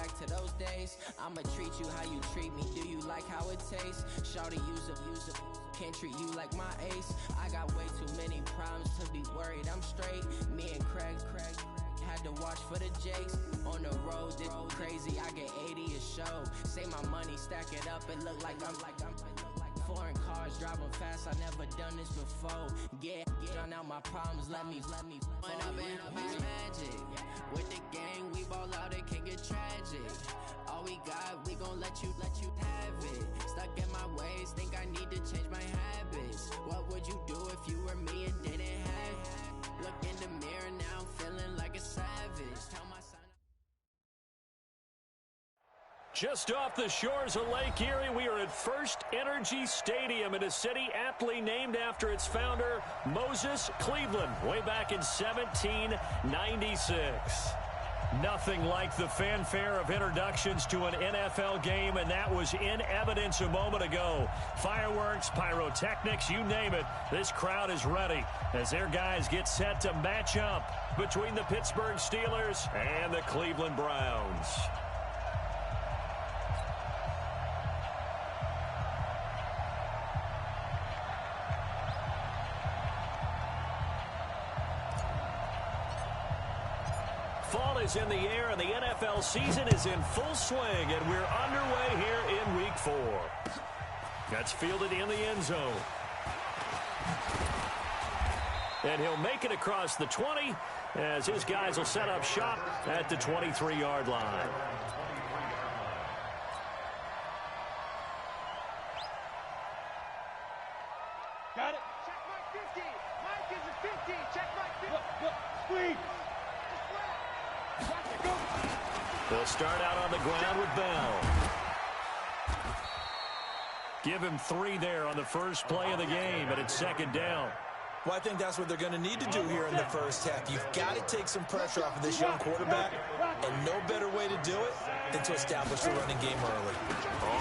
back to those days. I'ma treat you how you treat me. Do you like how it tastes? Shawty, use up. Can't treat you like my ace. I got way too many problems to be worried. I'm straight. Me and Craig had to watch for the Jakes. On the road, this crazy. I get 80 a show. Say my money, stack it up. It look like I'm foreign cars driving fast. I never done this before. Get on out my problems. Let me. When I've been magic. With the gang, we ball out. It can get tragic. All we got, we gon' let you have it. Stuck in my ways, think I need to change my habits. What would you do if you were me and didn't have it? Look in the mirror now, I'm feeling like a savage. Tell my son. Just off the shores of Lake Erie, we are at First Energy Stadium in a city aptly named after its founder, Moses Cleveland, way back in 1796. Nothing like the fanfare of introductions to an NFL game, and that was in evidence a moment ago. Fireworks, pyrotechnics, you name it. This crowd is ready as their guys get set to match up between the Pittsburgh Steelers and the Cleveland Browns. Fall is in the air, and the NFL season is in full swing, and we're underway here in Week 4. That's fielded in the end zone. And he'll make it across the 20 as his guys will set up shop at the 23-yard line. Got it. Check Mike 50. Mike is a 50. Check Mike 50. Look, squeeze. They'll start out on the ground with Bell. Give him 3 there on the first play of the game, and it's second down. Well, I think that's what they're going to need to do here in the first half. You've got to take some pressure off of this young quarterback, and no better way to do it than to establish the running game early.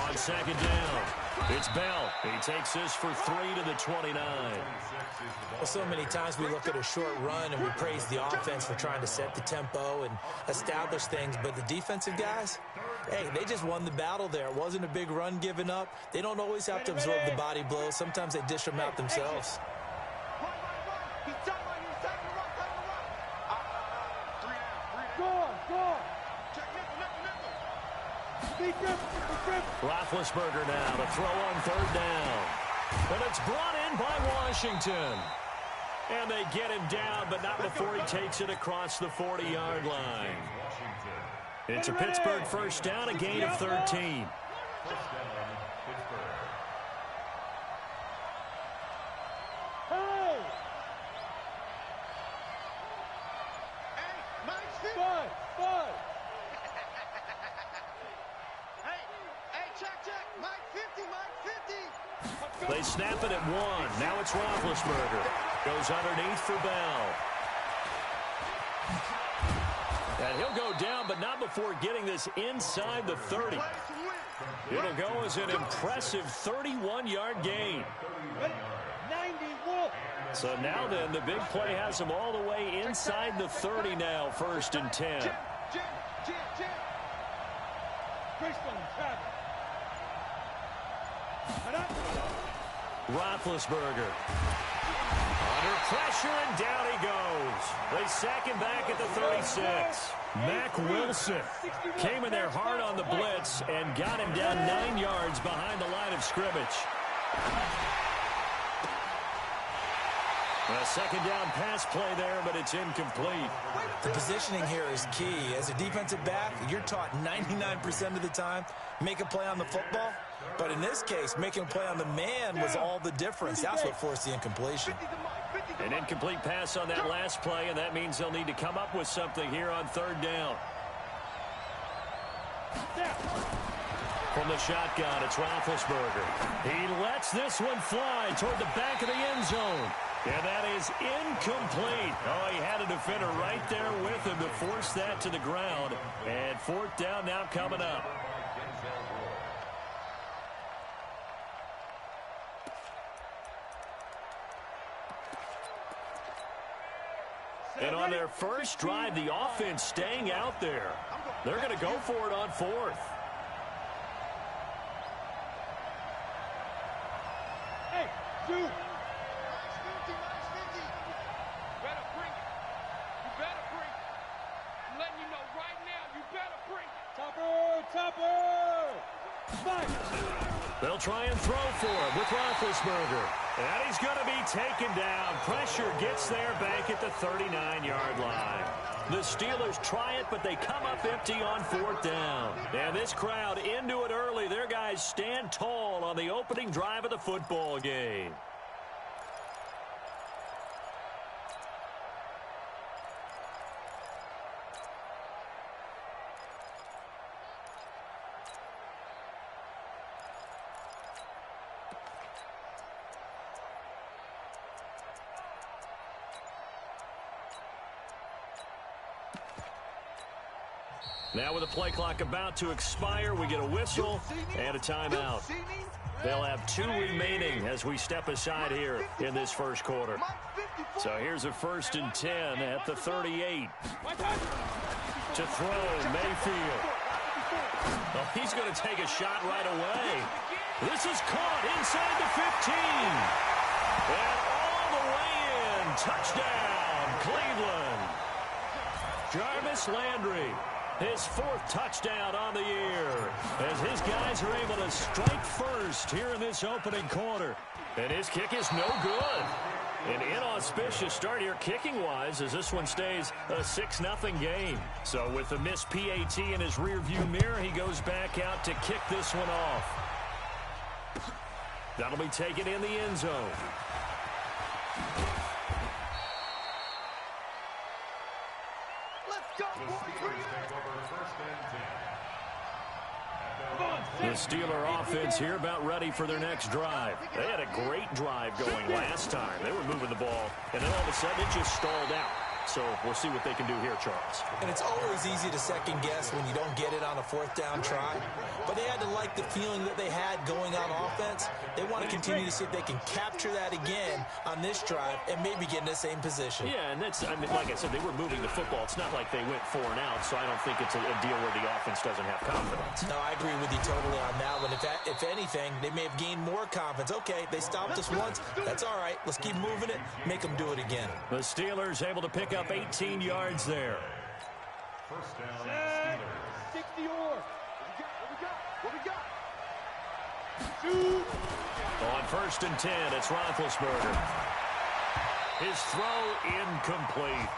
On second down, it's Bell. He takes this for 3 to the 29. Well, so many times we look at a short run and we praise the offense for trying to set the tempo and establish things, but the defensive guys, hey, they just won the battle there. It wasn't a big run given up. They don't always have to absorb the body blows. Sometimes they dish them out themselves. Roethlisberger now to throw on third down. But it's brought in by Washington. And they get him down, but not before he takes it across the 40-yard line. It's a Pittsburgh first down, a gain of 13. They snap it at 1. Now it's Roethlisberger. Goes underneath for Bell. And he'll go down, but not before getting this inside the 30. It'll go as an impressive 31-yard gain. 91. So now then, the big play has him all the way inside the 30 now, 1st and 10. Roethlisberger. Under pressure, and down he goes. They sack him back at the 36. Mack Wilson came in there hard on the blitz and got him down 9 yards behind the line of scrimmage. A second down pass play there, but it's incomplete. The positioning here is key. As a defensive back, you're taught 99% of the time, make a play on the football. But in this case, making a play on the man was all the difference. That's what forced the incompletion. An incomplete pass on that last play, and that means they'll need to come up with something here on third down. From the shotgun, it's Roethlisberger. He lets this one fly toward the back of the end zone. And that is incomplete. Oh, he had a defender right there with him to force that to the ground. And fourth down now coming up. And on their first drive, the offense staying out there. They're going to go for it on fourth. Hey, shoot. Nice 50, nice 50. Better bring it. You better bring it. I'm letting you know right now, you better bring it. Topper! Fight! They'll try and throw for it with Roethlisberger. And he's going to be taken down. Pressure gets there back at the 39-yard line. The Steelers try it, but they come up empty on fourth down. And this crowd into it early. Their guys stand tall on the opening drive of the football game. Now with the play clock about to expire, we get a whistle and a timeout. They'll have 2 remaining as we step aside here in this first quarter. So here's a 1st and 10 at the 38. To throw, Mayfield. Oh, he's going to take a shot right away. This is caught inside the 15. And all the way in. Touchdown, Cleveland. Jarvis Landry. His 4th touchdown on the year as his guys are able to strike first here in this opening quarter. And his kick is no good. An inauspicious start here kicking-wise as this one stays a 6-0 game. So with the missed PAT in his rearview mirror, he goes back out to kick this one off. That'll be taken in the end zone. The Steeler offense here about ready for their next drive. They had a great drive going last time. They were moving the ball, and then all of a sudden it just stalled out. So we'll see what they can do here, Charles. And it's always easy to second guess when you don't get it on a 4th down try. But they had to like the feeling that they had going on offense. They want to continue to see if they can capture that again on this drive and maybe get in the same position. Yeah, and that's, I mean, like I said, they were moving the football. It's not like they went 4 and out, so I don't think it's a deal where the offense doesn't have confidence. No, I agree with you totally on that one. If anything, they may have gained more confidence. Okay, they stopped us once. That's all right. Let's keep moving it. Make them do it again. The Steelers able to pick up 18 yards there. First down, Steelers. 60 or. What we got? Shoot. On 1st and 10, it's Roethlisberger. His throw incomplete.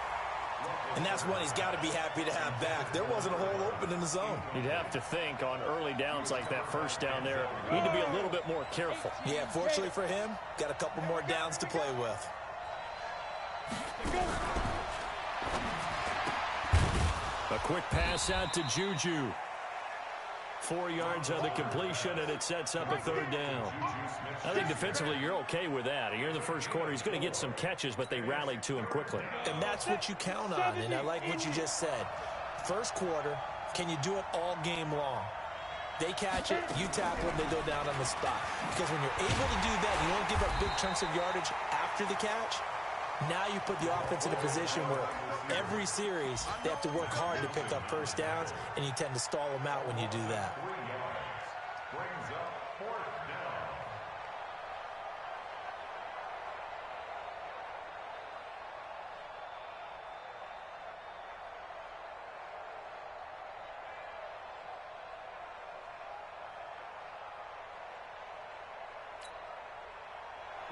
And that's one he's got to be happy to have back. There wasn't a hole open in the zone. You'd have to think on early downs like that 1st down there, need to be a little bit more careful. Yeah, fortunately for him, got a couple more downs to play with. A quick pass out to Juju. 4 yards on the completion, and it sets up a 3rd down. I think defensively you're okay with that. Here in the first quarter, he's going to get some catches, but they rallied to him quickly. And that's what you count on, and I like what you just said. First quarter, can you do it all game long? They catch it, you tackle it, they go down on the spot. Because when you're able to do that, you don't give up big chunks of yardage after the catch. Now you put the offense in a position where every series they have to work hard to pick up 1st downs, and you tend to stall them out when you do that. Brings up 4th down.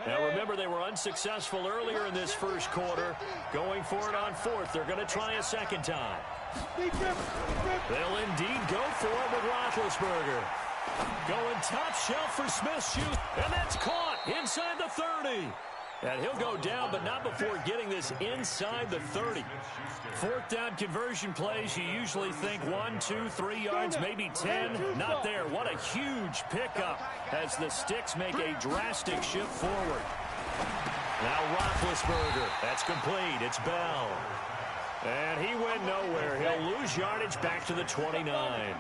Now remember, they were unsuccessful earlier in this first quarter. Going for it on 4th. They're going to try a 2nd time. They'll indeed go for it with Roethlisberger. Going top shelf for Smith-Schuster. And that's caught inside the 30. And he'll go down, but not before getting this inside the 30. 4th down conversion plays, you usually think 1, 2, 3 yards, maybe 10. Not there. What a huge pickup as the Sticks make a drastic shift forward. Now Roethlisberger. That's complete. It's Bell. And he went nowhere. He'll lose yardage back to the 29.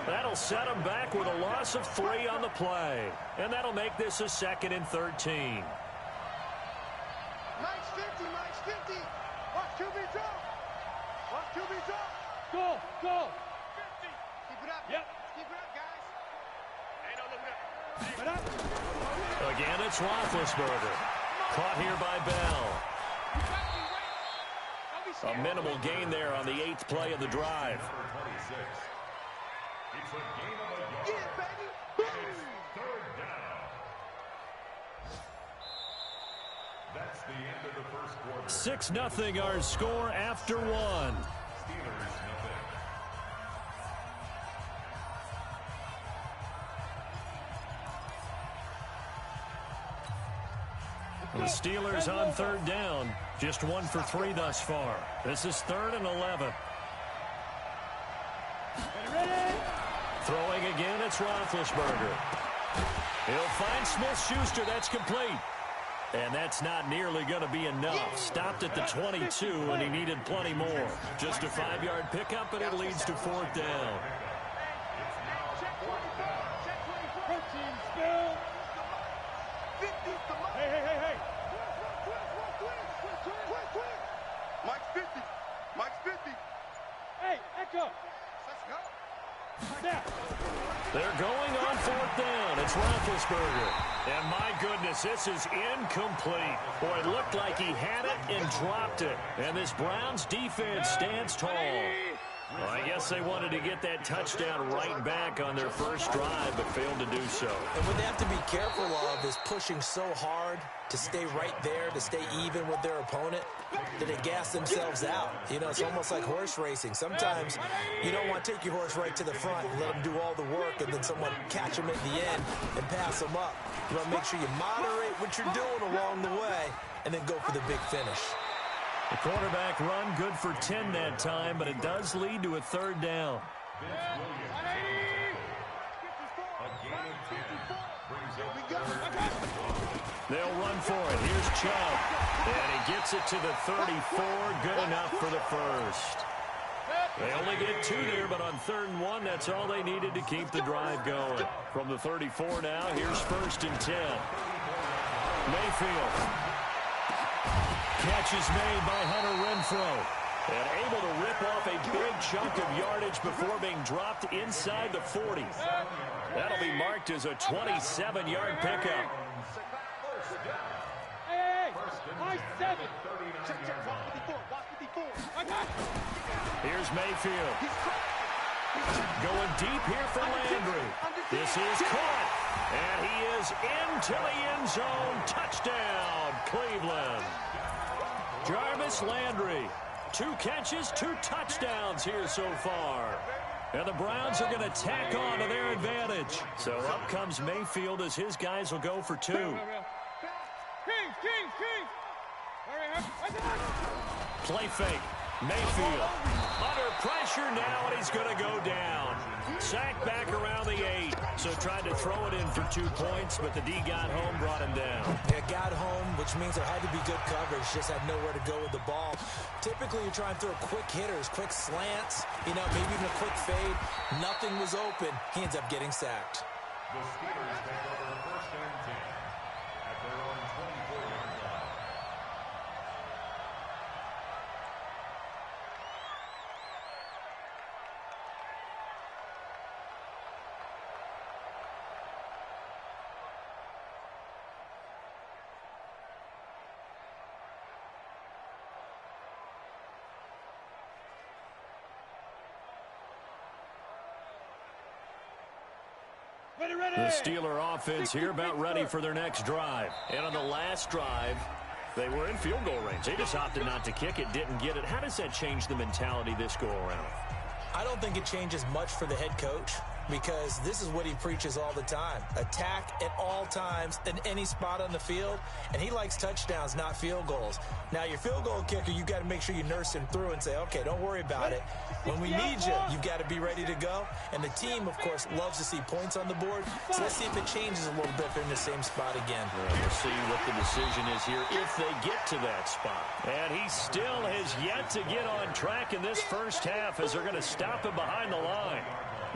That'll set him back with a loss of 3 on the play. And that'll make this a 2nd and 13. Nice 50, nice 50. Watch QB drop. Watch QB drop. Go. Yep. Keep it up, guys. Again, it's Roethlisberger. Caught here by Bell. A minimal gain there on the 8th play of the drive. It's a gain of a yard. It's third down. That's the end of the first quarter. 6-0 our score after 1. Steelers, nothing. The Steelers on third down. Just 1 for 3 thus far. This is 3rd and 11. Throwing again, it's Roethlisberger. He'll find Smith-Schuster. That's complete. And that's not nearly going to be enough. Stopped at the 22, and he needed plenty more. Just a 5-yard pickup, and it leads to 4th down. Hey. Mike's 50. Mike's 50. Hey, Echo. Let's go. They're going on 4th down. It's Roethlisberger. And my goodness, this is incomplete. Boy, it looked like he had it and dropped it. And this Browns defense stands tall. Well, I guess they wanted to get that touchdown right back on their first drive, but failed to do so. And what they have to be careful of is pushing so hard to stay right there, to stay even with their opponent, that they gas themselves out. You know, it's almost like horse racing. Sometimes you don't want to take your horse right to the front and let them do all the work, and then someone catch them at the end and pass them up. You want to make sure you moderate what you're doing along the way and then go for the big finish. The quarterback run good for 10 that time, but it does lead to a 3rd down. They'll run for it. Here's Chubb. And he gets it to the 34. Good enough for the first. They only get 2 there, but on 3rd and 1, that's all they needed to keep the drive going. From the 34 now, here's 1st and 10. Mayfield. Catch is made by Hunter Renfrow. And able to rip off a big chunk of yardage before being dropped inside the 40. That'll be marked as a 27-yard pickup. Hey, my 7. Here's Mayfield. Going deep here for Landry. This is caught. And he is into the end zone. Touchdown, Cleveland. Jarvis Landry. 2 catches, 2 touchdowns here so far. And the Browns are going to tack on to their advantage. So up comes Mayfield as his guys will go for 2. King. Play fake. Mayfield under pressure now, and he's going to go down. Sacked back around the 8. So tried to throw it in for 2 points, but the D got home, brought him down. Yeah, got home, which means there had to be good coverage. Just had nowhere to go with the ball. Typically, you're trying to throw quick hitters, quick slants, maybe even a quick fade. Nothing was open. He ends up getting sacked. The Steelers take over 1st and 10 at their own 24-yard line. The Steeler offense here about ready for their next drive. And on the last drive, they were in field goal range. They just opted not to kick it, didn't get it. How does that change the mentality this go around? I don't think it changes much for the head coach, because this is what he preaches all the time. Attack at all times in any spot on the field, and he likes touchdowns, not field goals. Now, your field goal kicker, you've got to make sure you nurse him through and say, okay, don't worry about it. When we need you, you've got to be ready to go. And the team, of course, loves to see points on the board. So let's see if it changes a little bit if they're in the same spot again. We'll see what the decision is here if they get to that spot. And he still has yet to get on track in this first half as they're going to stop him behind the line.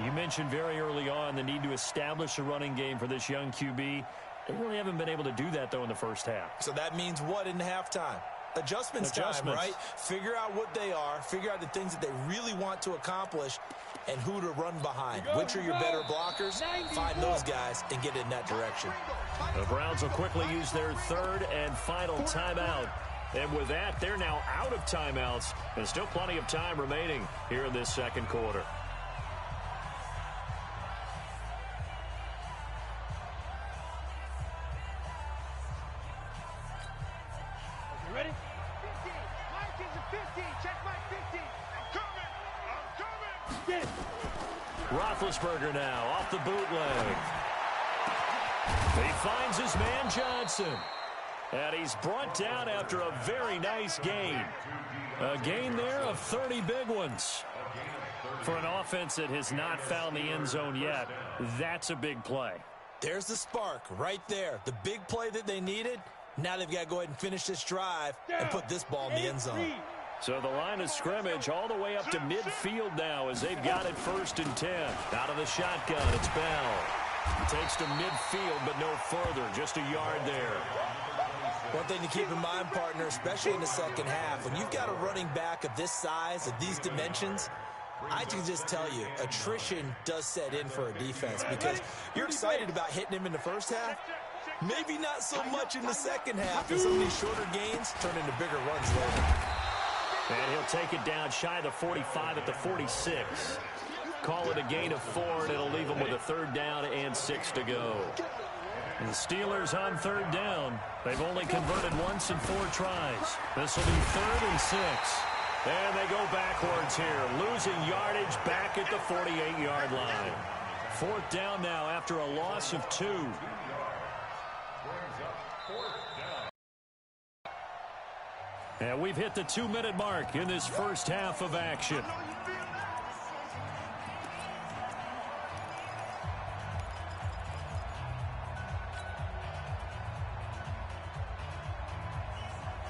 You mentioned very early on the need to establish a running game for this young QB. They really haven't been able to do that, though, in the first half. So that means what in halftime? Adjustments time, right? Figure out what they are, figure out the things that they really want to accomplish, and who to run behind. Which are your better blockers? Find those guys and get in that direction. The Browns will quickly use their third and final timeout. And with that, they're now out of timeouts. There's still plenty of time remaining here in this second quarter. You ready? 15. Mike is a 15. Check Mike 15. I'm coming. Get it. Roethlisberger now off the bootleg. He finds his man Johnson. And he's brought down after a very nice gain. A gain there of 30 big ones. For an offense that has not found the end zone yet, that's a big play. There's the spark right there. The big play that they needed. Now they've got to go ahead and finish this drive and put this ball in the end zone. So the line of scrimmage all the way up to midfield now as they've got it 1st and 10. Out of the shotgun, it's Bell. He takes to midfield, but no further. Just a yard there. One thing to keep in mind, partner, especially in the second half, when you've got a running back of this size, of these dimensions, I can just tell you, attrition does set in for a defense because you're excited about hitting him in the first half. Maybe not so much in the second half, and some of these shorter gains turn into bigger runs later. And he'll take it down shy of the 45 at the 46. Call it a gain of 4, and it'll leave him with a 3rd down and 6 to go. And the Steelers on 3rd down. They've only converted once in 4 tries. This will be 3rd and 6. And they go backwards here, losing yardage back at the 48-yard line. 4th down now after a loss of 2. And we've hit the 2-minute mark in this first half of action.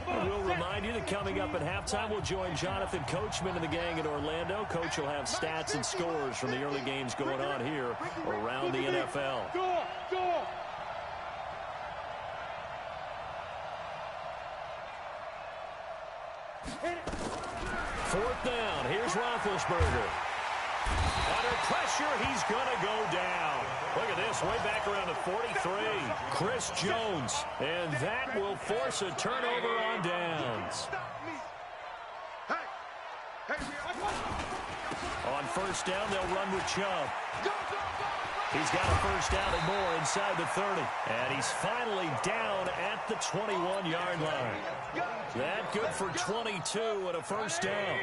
We'll remind you that coming up at halftime, we'll join Jonathan Coachman and the gang in Orlando. Coach will have stats and scores from the early games going on here around the NFL. 4th down. Here's Roethlisberger. Under pressure, he's going to go down. Look at this, way back around the 43. Chris Jones. And that will force a turnover on downs. On 1st down, they'll run with Chubb. He's got a 1st down and more inside the 30. And he's finally down at the 21-yard line. That good for 22 and a 1st down.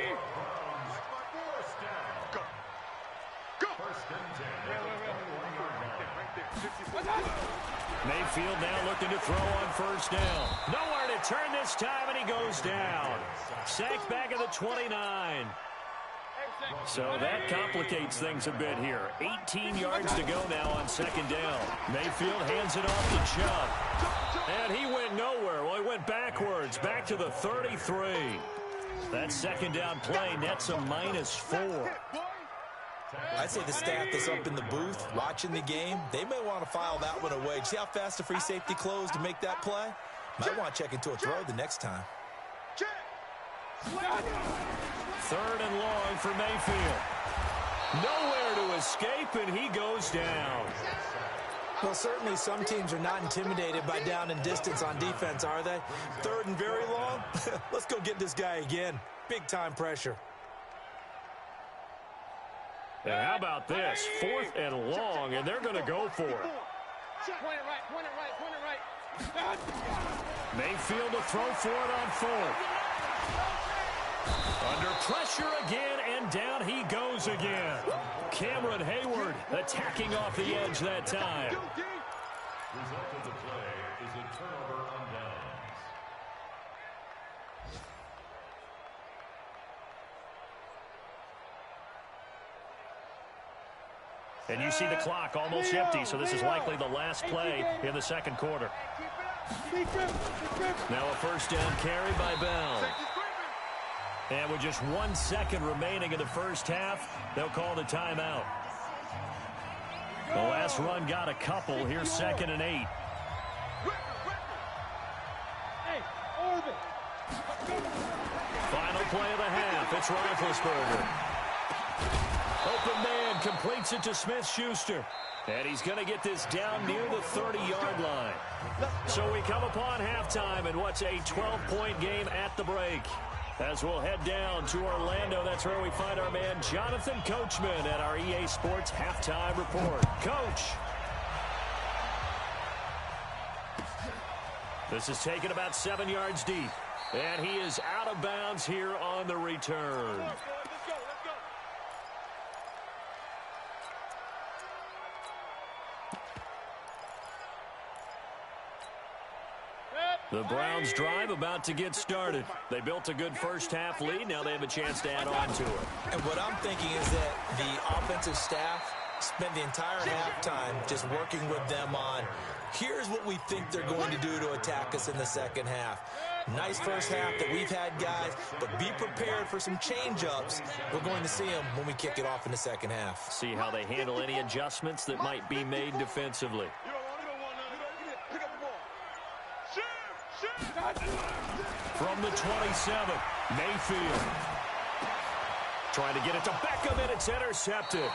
Mayfield now looking to throw on 1st down. Nowhere to turn this time, and he goes down. Sacked back at the 29. So that complicates things a bit here. 18 yards to go now on 2nd down. Mayfield hands it off to Chubb. And he went nowhere. Well, he went backwards, back to the 33. That 2nd down play nets a -4. I'd say the staff that's up in the booth watching the game, they may want to file that one away. See how fast the free safety closed to make that play? Might want to check into a throw the next time. 3rd and long for Mayfield. Nowhere to escape, and he goes down. Well, certainly some teams are not intimidated by down and distance on defense, are they? 3rd and very long? Let's go get this guy again. Big-time pressure. And how about this? 4th and long, and they're going to go for it. Point it right. Mayfield to throw for it on 4th. Under pressure again, and down he goes again. Cameron Hayward attacking off the edge that time. Result of the play is a turnover on downs. And you see the clock almost empty, so this is likely the last play in the second quarter. Now a 1st down carry by Bell. And with just 1 second remaining in the first half, they'll call the timeout. The last run got a couple. Here's 2nd and 8. Final play of the half. It's Roethlisberger. Open man. completes it to Smith-Schuster. And he's going to get this down near the 30-yard line. So we come upon halftime in what's a 12-point game at the break. As we'll head down to Orlando, that's where we find our man Jonathan Coachman at our EA Sports Halftime Report. Coach. This is taken about 7 yards deep. And he is out of bounds here on the return. The Browns drive about to get started. They built a good first-half lead. Now they have a chance to add on to it. And what I'm thinking is that the offensive staff spent the entire halftime just working with them on, here's what we think they're going to do to attack us in the second half. Nice first half that we've had, guys, but be prepared for some change-ups. We're going to see them when we kick it off in the second half. See how they handle any adjustments that might be made defensively. From the 27, Mayfield. Trying to get it to Beckham, and it's intercepted.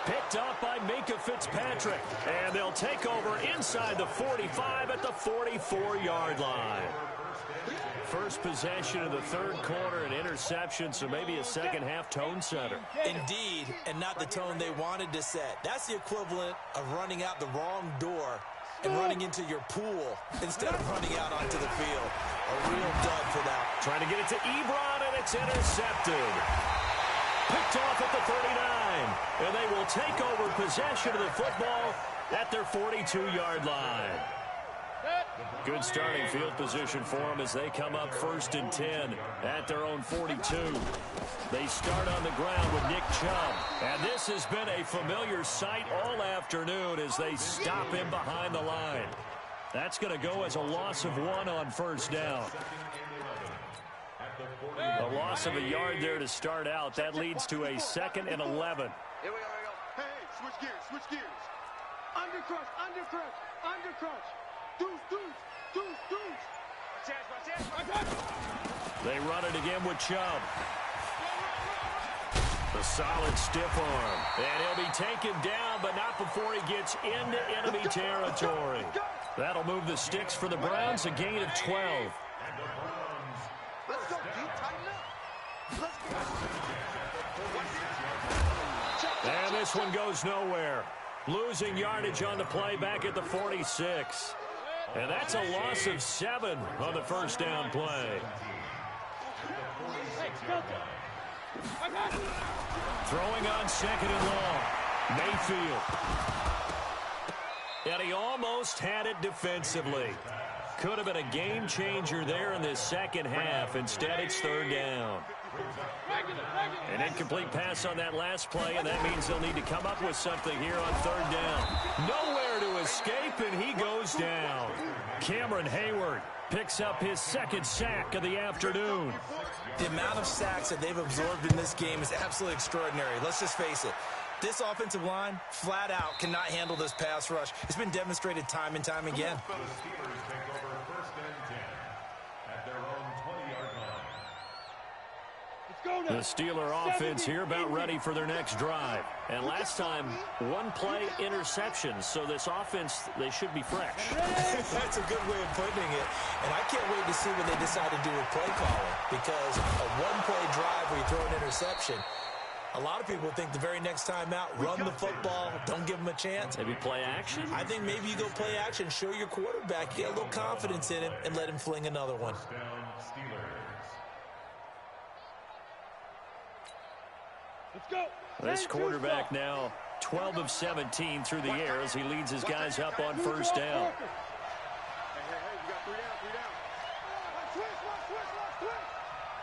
Picked up by Minkah Fitzpatrick. And they'll take over inside the 45 at the 44-yard line. First possession of the third quarter, an interception, so maybe a second-half tone setter. Indeed, and not the tone they wanted to set. That's the equivalent of running out the wrong door and running into your pool instead of running out onto the field. A real dud for that. Trying to get it to Ebron, and it's intercepted. Picked off at the 39, and they will take over possession of the football at their 42-yard line. Good starting field position for them as they come up 1st and 10 at their own 42. They start on the ground with Nick Chubb. And this has been a familiar sight all afternoon as they stop him behind the line. That's going to go as a loss of 1 on first down. A loss of a yard there to start out. That leads to a 2nd and 11. Here we go. Hey, switch gears. Undercrush. They run it again with Chubb. The solid stiff arm. And he'll be taken down, but not before he gets into enemy territory. That'll move the sticks for the Browns, a gain of 12. Let's go, Pete. Tighten up. And this one goes nowhere. Losing yardage on the play back at the 46. And that's a loss of 7 on the first down play. Throwing on 2nd and long. Mayfield. And he almost had it defensively. Could have been a game changer there in this second half. Instead, it's 3rd down. An incomplete pass on that last play, and that means they'll need to come up with something here on 3rd down. Nowhere to escape, and he goes down. Cameron Hayward picks up his 2nd sack of the afternoon. The amount of sacks that they've absorbed in this game is absolutely extraordinary. Let's just face it. This offensive line, flat out, cannot handle this pass rush. It's been demonstrated time and time again. The Steeler offense here about ready for their next drive. And last time, 1-play interception. So this offense, they should be fresh. That's a good way of putting it. And I can't wait to see what they decide to do with play calling. Because a 1-play drive where you throw an interception, a lot of people think the very next time out, run the football, don't give them a chance. Maybe play action? I think maybe you go play action, show your quarterback, get a little confidence in him, and let him fling another one. This quarterback now 12 of 17 through the air as he leads his guys up on 1st down.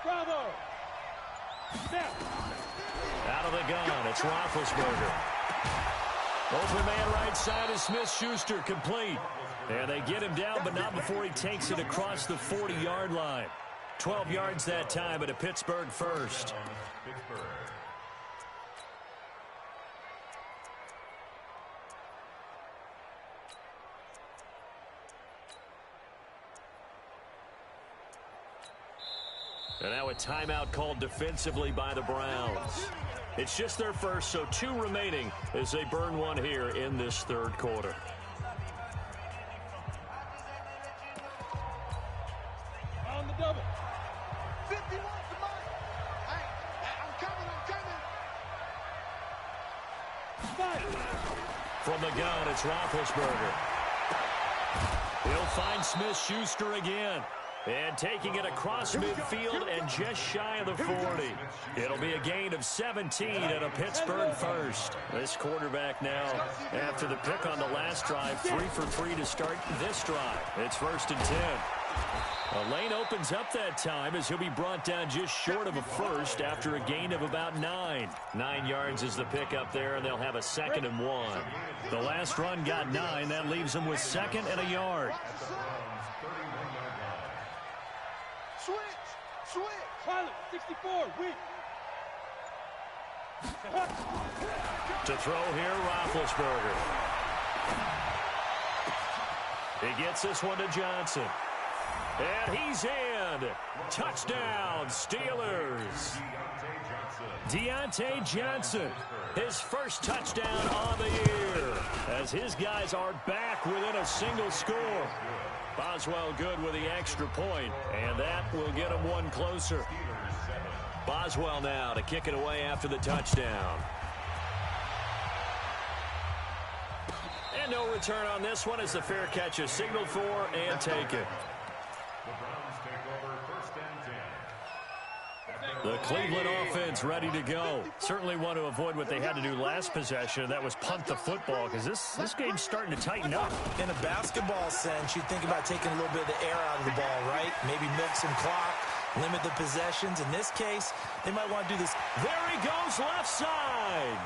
Bravo! Out of the gun, it's Roethlisberger. Open man right side is Smith-Schuster, complete. And they get him down, but not before he takes it across the 40-yard line. 12 yards that time, but a Pittsburgh first. And now a timeout called defensively by the Browns. It's just their first, so 2 remaining as they burn one here in this third quarter. On the double. 51 to mine. Hey, I'm coming. From the gun, it's Roethlisberger. He'll find Smith-Schuster again. And taking it across midfield and just shy of the 40. It'll be a gain of 17 and a Pittsburgh first. This quarterback now, after the pick on the last drive, 3 for 3 to start this drive. It's 1st and 10. A lane opens up that time as he'll be brought down just short of a first after a gain of about 9. 9 yards is the pick up there, and they'll have a 2nd and 1. The last run got 9. That leaves them with 2nd and a yard. Switch. Pilot, 64, win. To throw here, Roethlisberger. He gets this one to Johnson. And he's in. Touchdown, Steelers. Deontay Johnson, his first touchdown on the year, as his guys are back within a single score. Boswell good with the extra point, and that will get him one closer. Boswell now to kick it away after the touchdown. And no return on this one as the fair catch is signaled for and taken. The Cleveland offense ready to go. Certainly want to avoid what they had to do last possession. That was punt the football, because this game's starting to tighten up. In a basketball sense, you think about taking a little bit of the air out of the ball, right? Maybe milk some clock, limit the possessions. In this case, they might want to do this. There he goes, left side.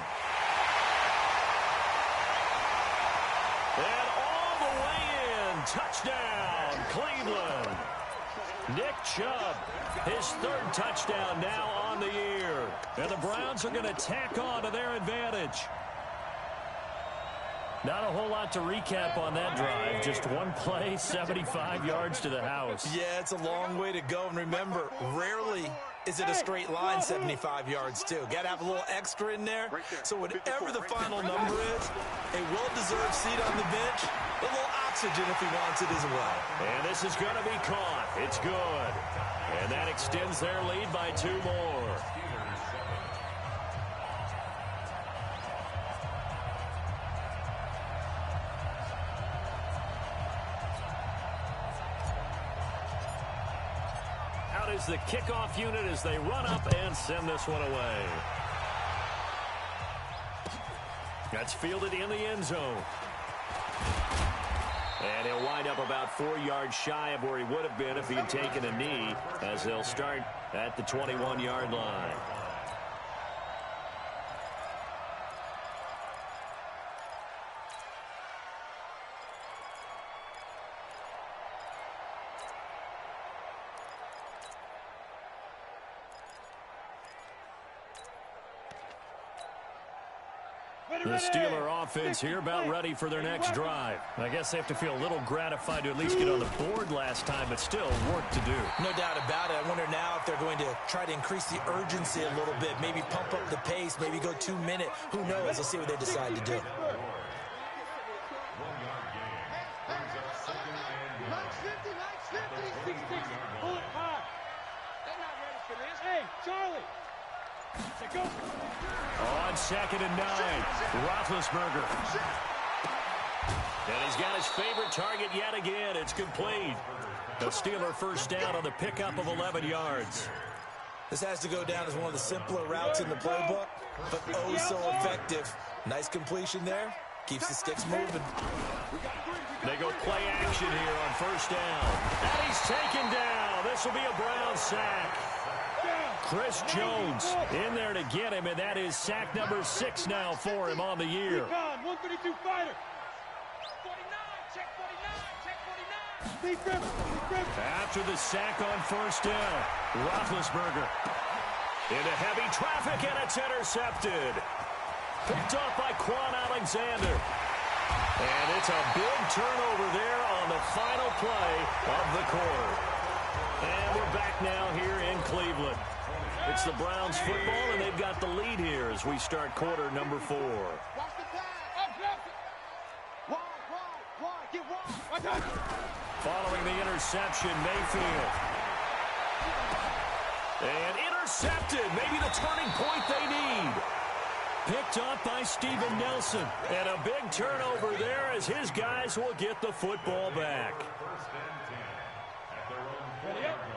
And all the way in. Touchdown, Cleveland. Nick Chubb, his 3rd touchdown now on the year. And the Browns are going to tack on to their advantage. Not a whole lot to recap on that drive. Just one play, 75 yards to the house. Yeah, it's a long way to go. And remember, rarely is it a straight line 75 yards, too. Got to have a little extra in there. So whatever the final number is, a well-deserved seat on the bench, a little oxygen if he wants it as well. And this is going to be caught. It's good. And that extends their lead by 2 more. Out is the kickoff unit as they run up and send this one away. That's fielded in the end zone. And he'll wind up about 4 yards shy of where he would have been if he had taken a knee, as they'll start at the 21-yard line. The Steeler offense here about ready for their next drive. I guess they have to feel a little gratified to at least get on the board last time, but still work to do. No doubt about it. I wonder now if they're going to try to increase the urgency a little bit, maybe pump up the pace, maybe go 2 minute. Who knows? Let's see what they decide to do. Pull it high. They're not ready for this. Hey, Charlie. Go. On 2nd and 9, Roethlisberger. And he's got his favorite target yet again. It's complete. The Steeler first down on the pickup of 11 yards. This has to go down as one of the simpler routes in the playbook, but oh so effective. Nice completion there. Keeps the sticks moving. They go play action here on first down. And he's taken down. This will be a Brown sack. Chris Jones in there to get him, and that is sack number 6 now for him on the year. 132 fighter. 49, check 49. After the sack on first down, Roethlisberger into heavy traffic, and it's intercepted. Picked off by Quan Alexander. And it's a big turnover there on the final play of the quarter. And we're back now here in Cleveland. It's the Browns football, and they've got the lead here as we start quarter number 4. Watch the pass. Wide. Get wide. Following the interception, Mayfield. And intercepted. Maybe the turning point they need. Picked up by Steven Nelson. And a big turnover there as his guys will get the football back.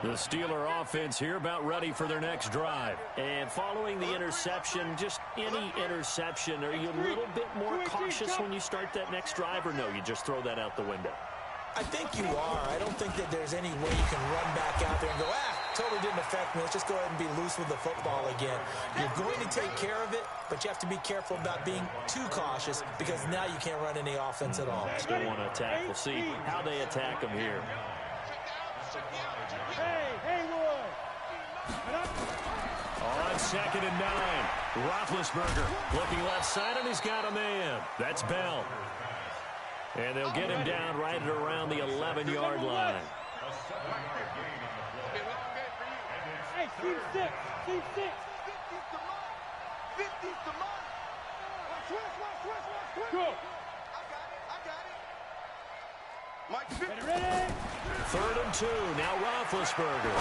The Steeler offense here about ready for their next drive. And following the interception, just any interception, are you a little bit more cautious when you start that next drive, or no, you just throw that out the window? I think you are. I don't think that there's any way you can run back out there and go, totally didn't affect me. Let's just go ahead and be loose with the football again. You're going to take care of it, but you have to be careful about being too cautious because now you can't run any offense at all. Still want to attack. We'll see how they attack them here. On 2nd and 9, Roethlisberger looking left side, and he's got a man. That's Bell. And they'll get him down right at around the 11-yard line. Hey, team 6. 50's the mark. Watch. Go. I got it. Mike 50. Ready? 3rd and 2. Now Roethlisberger.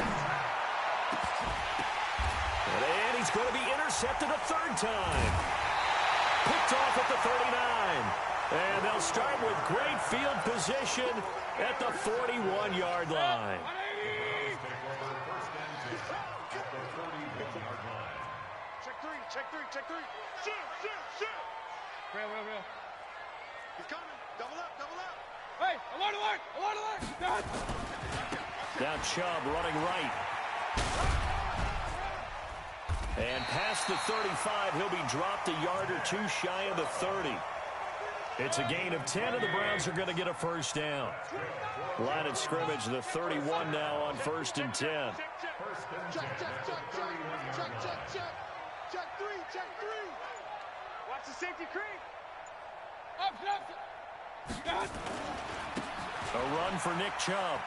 And he's going to be intercepted a 3rd time. Picked off at the 39. And they'll start with great field position at the 41-yard line. Check three. Shoot. Real. He's coming. Double up. Hey, alert. Now Chubb running right. And past the 35, he'll be dropped a yard or two shy of the 30. It's a gain of 10, and the Browns are going to get a first down. Line of scrimmage, the 31 now on 1st and 10. Check three. Watch the safety creep. Up. A run for Nick Chubb.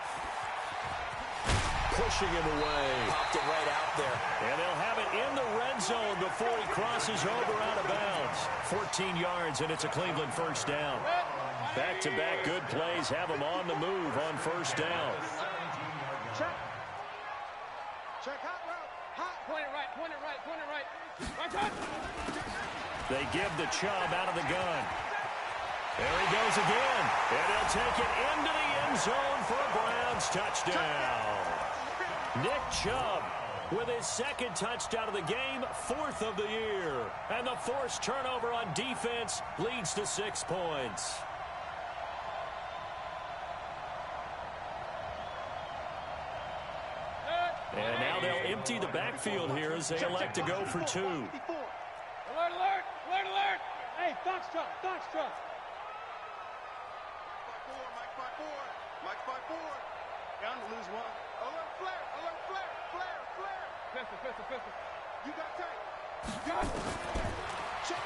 Pushing him away. Popped it right out there. And they'll have it in the red zone before he crosses over out of bounds. 14 yards, and it's a Cleveland first down. Back-to-back good plays have them on the move on first down. Check hot route. Point it right. Watch out. They give the Chubb out of the gun. There he goes again. And he'll take it into the end zone for a Browns touchdown. Nick Chubb with his 2nd touchdown of the game, 4th of the year. And the forced turnover on defense leads to 6 points. And now they'll empty the backfield here as they elect to go for 2. Alert. Hey, Foxtrot. Mike 5-4. Down to lose 1. Alert flare. Pistol. You got tight. Check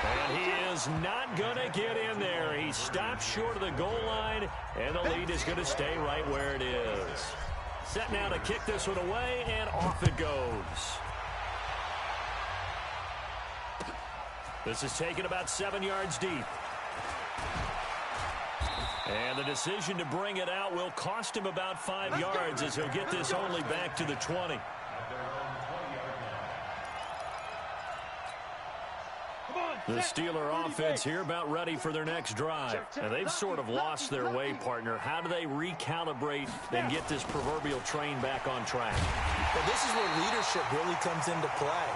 And he is not going to get in there. He stopped short of the goal line, and the lead is going to stay right where it is. Set now to kick this one away, and off it goes. This is taken about 7 yards deep. And the decision to bring it out will cost him about 5 yards as he'll get this only back to the 20. The Steeler offense here about ready for their next drive. And they've sort of lost their way, partner. How do they recalibrate and get this proverbial train back on track? Well, this is where leadership really comes into play.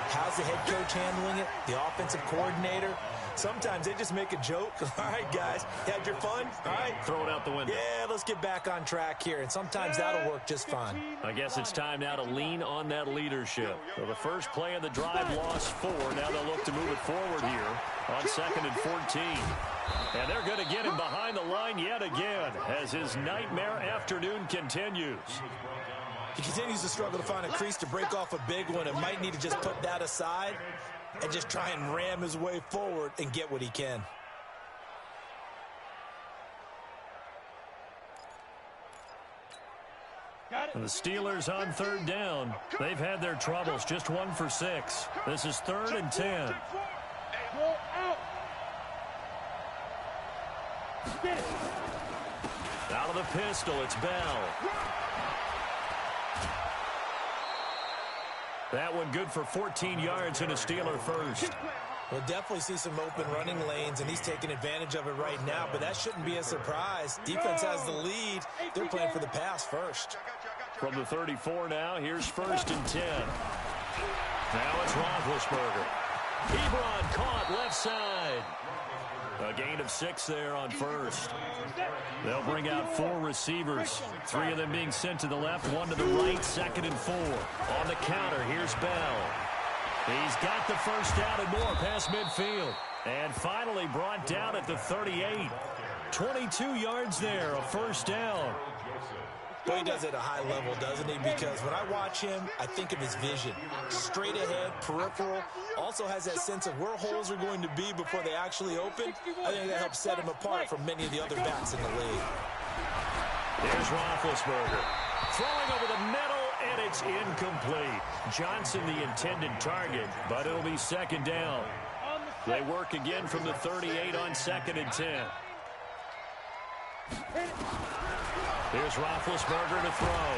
How's the head coach handling it? The offensive coordinator? Sometimes they just make a joke. All right, guys, you had your fun? All right. Throw it out the window. Yeah, let's get back on track here. And sometimes that'll work just fine. I guess it's time now to lean on that leadership. So the first play of the drive lost 4. Now they'll look to move it forward here on 2nd and 14. And they're going to get him behind the line yet again as his nightmare afternoon continues. He continues to struggle to find a crease to break off a big one and might need to just put that aside and just try and ram his way forward and get what he can. Got And the Steelers on third down. They've had their troubles, just 1 for 6. This is 3rd and 10. Out of the pistol, it's Bell. That one good for 14 yards and a Steeler first. We'll definitely see some open running lanes, and he's taking advantage of it right now, but that shouldn't be a surprise. Defense has the lead. They're playing for the pass first. From the 34 now, here's 1st and 10. Now it's Roethlisberger. Ebron caught left side. A gain of 6 there on first. They'll bring out 4 receivers. 3 of them being sent to the left, 1 to the right, 2nd and 4. On the counter, here's Bell. He's got the first down and more past midfield. And finally brought down at the 38. 22 yards there, a first down. Well, he does it at a high level, doesn't he? Because when I watch him, I think of his vision. Straight ahead, peripheral. Also has that sense of where holes are going to be before they actually open. I think that helps set him apart from many of the other backs in the league. Here's Roethlisberger. Throwing over the middle, and it's incomplete. Johnson the intended target, but it'll be 2nd down. They work again from the 38 on 2nd and 10. Here's Roethlisberger to throw.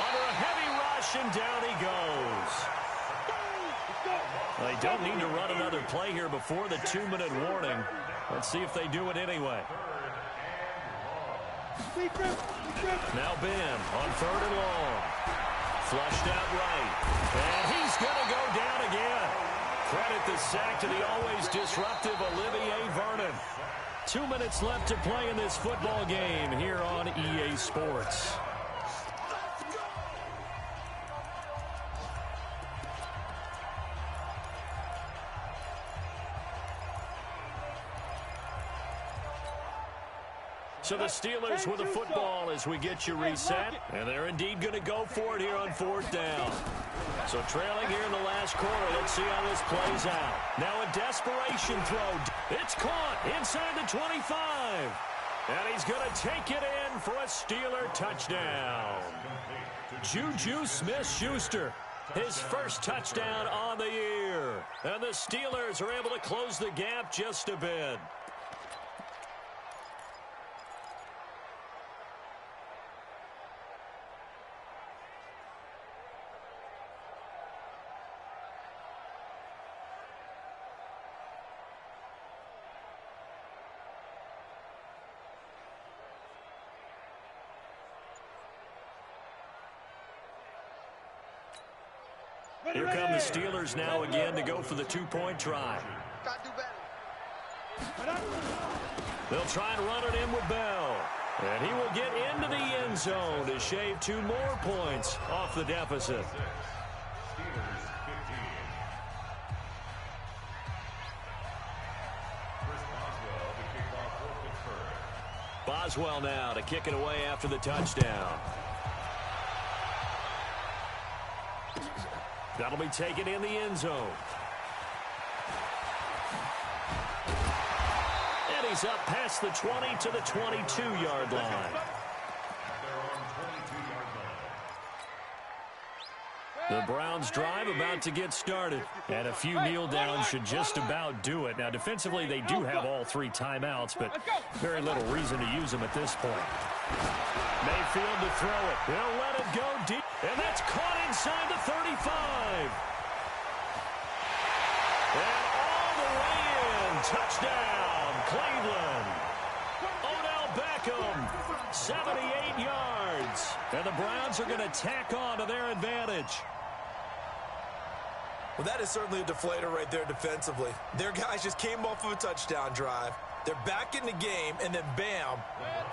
Under a heavy rush, and down he goes. They don't need to run another play here before the 2-minute warning. Let's see if they do it anyway. Now Ben on 3rd and long. Flushed out right. And he's going to go down again. Credit the sack to the always disruptive Olivier Vernon. 2 minutes left to play in this football game here on EA Sports. So the Steelers with the football as we get you reset. And they're indeed going to go for it here on 4th down. So trailing here in the last quarter. Let's see how this plays out. Now a desperation throw. It's caught inside the 25. And he's going to take it in for a Steeler touchdown. Juju Smith-Schuster, his first touchdown on the year. And the Steelers are able to close the gap just a bit. Here come the Steelers now again to go for the 2-point try. They'll try and run it in with Bell. And he will get into the end zone to shave 2 more points off the deficit. Boswell now to kick it away after the touchdown. That'll be taken in the end zone. And he's up past the 20 to the 22-yard line. The Browns drive about to get started. And a few kneel downs should just about do it. Now, defensively, they do have all 3 timeouts, but very little reason to use them at this point. Mayfield to throw it. They'll let it go deep. And that's caught inside the 35. And all the way in. Touchdown, Cleveland. Odell Beckham, 78 yards. And the Browns are going to tack on to their advantage. Well, that is certainly a deflator right there defensively. Their guys just came off of a touchdown drive. They're back in the game, and then bam,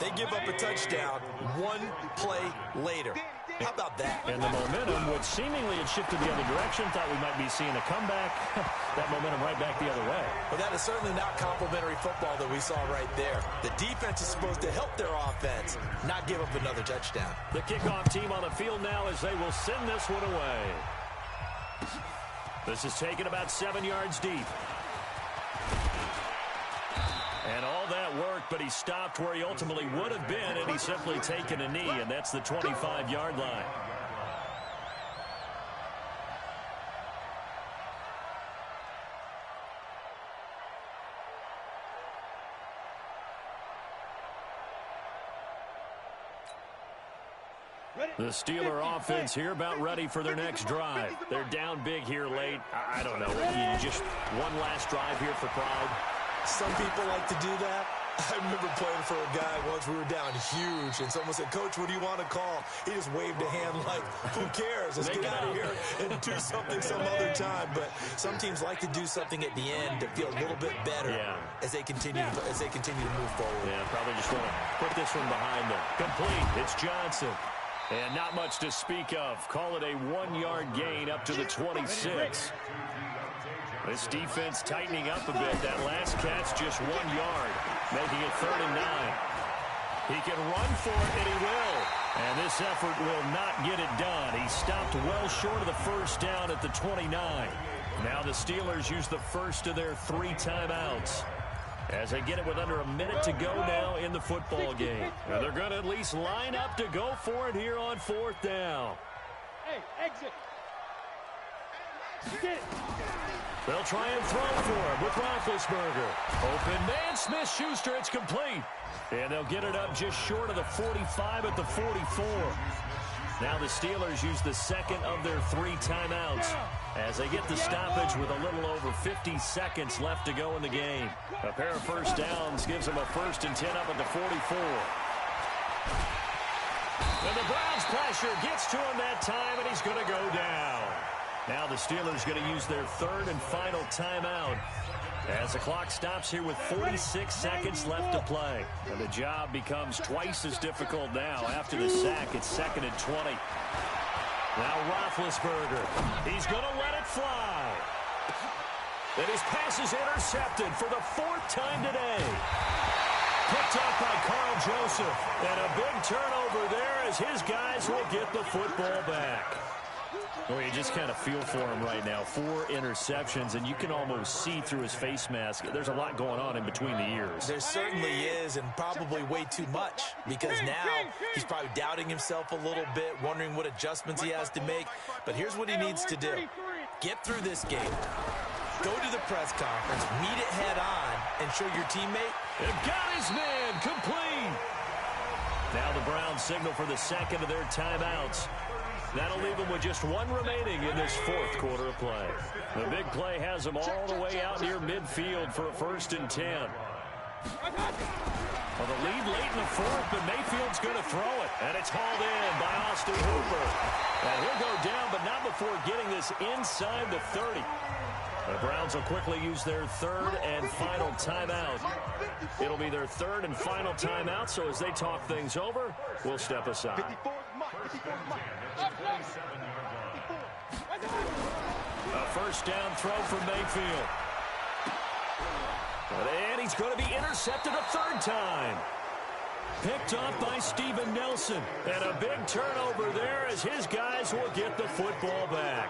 they give up a touchdown 1 play later. How about that? And the momentum, which seemingly had shifted the other direction, thought we might be seeing a comeback. That momentum right back the other way. But that is certainly not complimentary football that we saw right there. The defense is supposed to help their offense, not give up another touchdown. The kickoff team on the field now as they will send this one away. This is taken about 7 yards deep. And all that work, but he He stopped where he ultimately would have been, and he's simply taken a knee, and that's the 25-yard line. The Steeler offense here about ready for their next drive. They're down big here late. I don't know. Just one last drive here for pride. Some people like to do that. I remember playing for a guy once. We were down huge, and someone said, "Coach, what do you want to call?" He just waved a hand like, "Who cares? Let's get out of here and do something some other time." But some teams like to do something at the end to feel a little bit better as they continue to move forward. Yeah, probably just want to put this one behind them. Complete. It's Johnson. And not much to speak of. Call it a 1-yard gain up to the 26. This defense tightening up a bit. That last catch just 1 yard, making it 3rd and 9. He can run for it, and he will. And this effort will not get it done. He stopped well short of the first down at the 29. Now the Steelers use the first of their 3 timeouts, as they get it with under a minute to go now in the football game. And they're going to at least line up to go for it here on 4th down. Hey, exit. Get it. They'll try and throw for him with Roethlisberger. Open man, Smith-Schuster, it's complete. And they'll get it up just short of the 45 at the 44. Now the Steelers use the second of their 3 timeouts as they get the stoppage with a little over 50 seconds left to go in the game. A pair of first downs gives them a 1st and 10 up at the 44. And the Browns pressure gets to him that time, and he's going to go down. Now the Steelers going to use their 3rd and final timeout as the clock stops here with 46 seconds left to play. And the job becomes twice as difficult now. After the sack, it's 2nd and 20. Now Roethlisberger. He's going to let it fly. And his pass is intercepted for the 4th time today. Picked up by Carl Joseph. And a big turnover there as his guys will get the football back. Well, you just kind of feel for him right now. 4 interceptions, and you can almost see through his face mask. There's a lot going on in between the ears. There certainly is, and probably way too much, because now he's probably doubting himself a little bit, wondering what adjustments he has to make. But here's what he needs to do. Get through this game. Go to the press conference, meet it head on, and show your teammate. They've got his man complete. Now the Browns signal for the second of their timeouts. That'll leave them with just 1 remaining in this 4th quarter of play. The big play has them all the way out near midfield for a 1st and 10. Well, the lead late in the 4th, but Mayfield's going to throw it. And it's hauled in by Austin Hooper. And he'll go down, but not before getting this inside the 30. The Browns will quickly use their 3rd and final timeout. It'll be their 3rd and final timeout, so as they talk things over, we'll step aside. A first down throw for Mayfield. And he's going to be intercepted a 3rd time. Picked off by Steven Nelson. And a big turnover there as his guys will get the football back.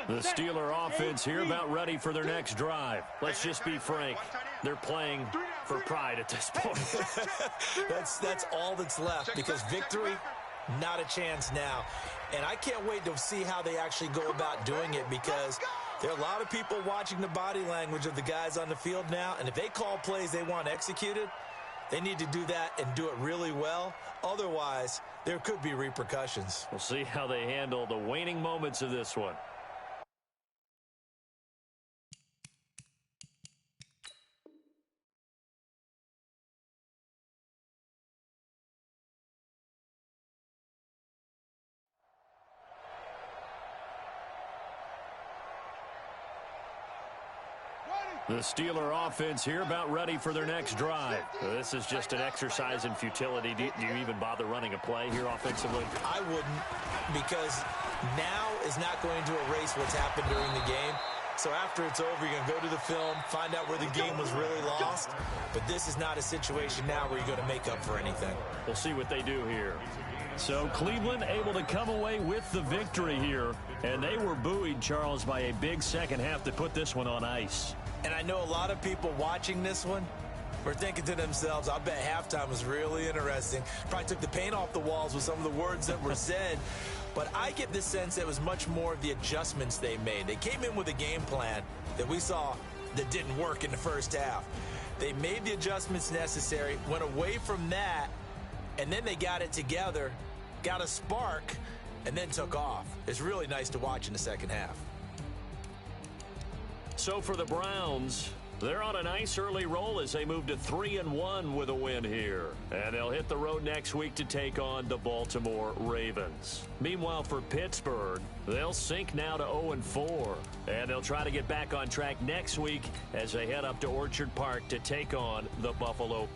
The Steeler offense here about ready for their next drive. Let's just be frank. They're playing for pride at this point. That's all that's left, because victory, not a chance now. And I can't wait to see how they actually go about doing it, because there are a lot of people watching the body language of the guys on the field now. And if they call plays they want executed, they need to do that and do it really well. Otherwise, there could be repercussions. We'll see how they handle the waning moments of this one. The Steeler offense here about ready for their next drive. This is just an exercise in futility. Do you even bother running a play here offensively? I wouldn't, because now is not going to erase what's happened during the game. So after it's over, you're going to go to the film, find out where the game was really lost. But this is not a situation now where you're going to make up for anything. We'll see what they do here. So Cleveland able to come away with the victory here. And they were buoyed, Charles, by a big second half to put this one on ice. And I know a lot of people watching this one were thinking to themselves, I bet halftime was really interesting. Probably took the paint off the walls with some of the words that were said. But I get the sense that it was much more of the adjustments they made. They came in with a game plan that we saw that didn't work in the first half. They made the adjustments necessary, went away from that, and then they got it together, got a spark, and then took off. It's really nice to watch in the second half. So for the Browns, they're on a nice early roll as they move to 3-1 with a win here. And they'll hit the road next week to take on the Baltimore Ravens. Meanwhile, for Pittsburgh, they'll sink now to 0-4. And they'll try to get back on track next week as they head up to Orchard Park to take on the Buffalo